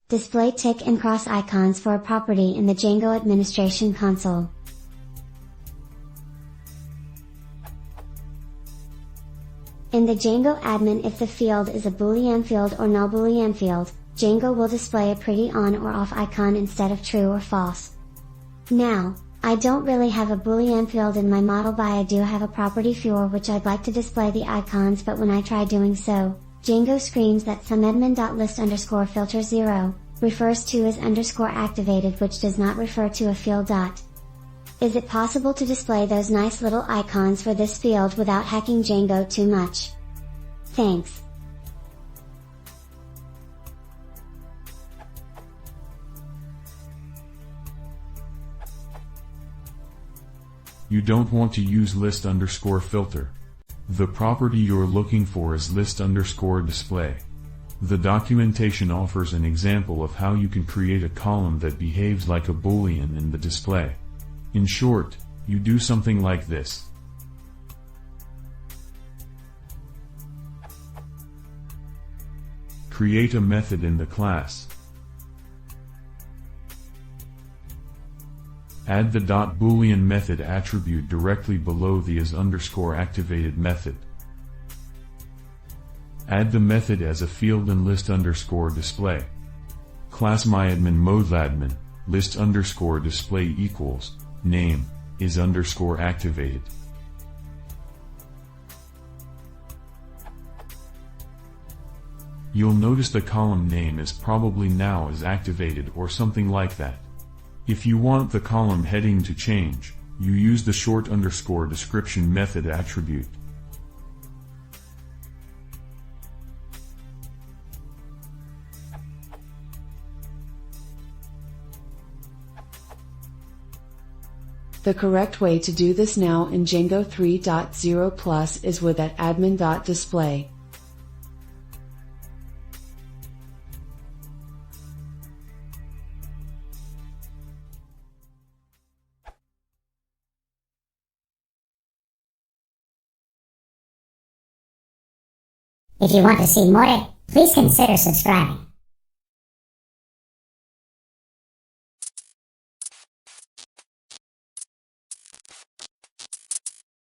Display tick and cross icons for a property in the Django administration console. In the Django admin, if the field is a Boolean field or null Boolean field, Django will display a pretty on or off icon instead of true or false. Now, I don't really have a Boolean field in my model, but I do have a property for which I'd like to display the icons, but when I try doing so, Django screams that someadmin.list_filter0 refers to as _activated, which does not refer to a field. Is it possible to display those nice little icons for this field without hacking Django too much? Thanks. You don't want to use list_filter. The property you're looking for is list_display. The documentation offers an example of how you can create a column that behaves like a Boolean in the display. In short, you do something like this. Create a method in the class. Add the .boolean method attribute directly below the is_activated method. Add the method as a field in list_display. Class myadmin modeadmin, list_display equals, name, is_activated. You'll notice the column name is probably now is activated or something like that. If you want the column heading to change, you use the short_description method attribute. The correct way to do this now in Django 3.0 Plus is with at admin.display. If you want to see more, please consider subscribing.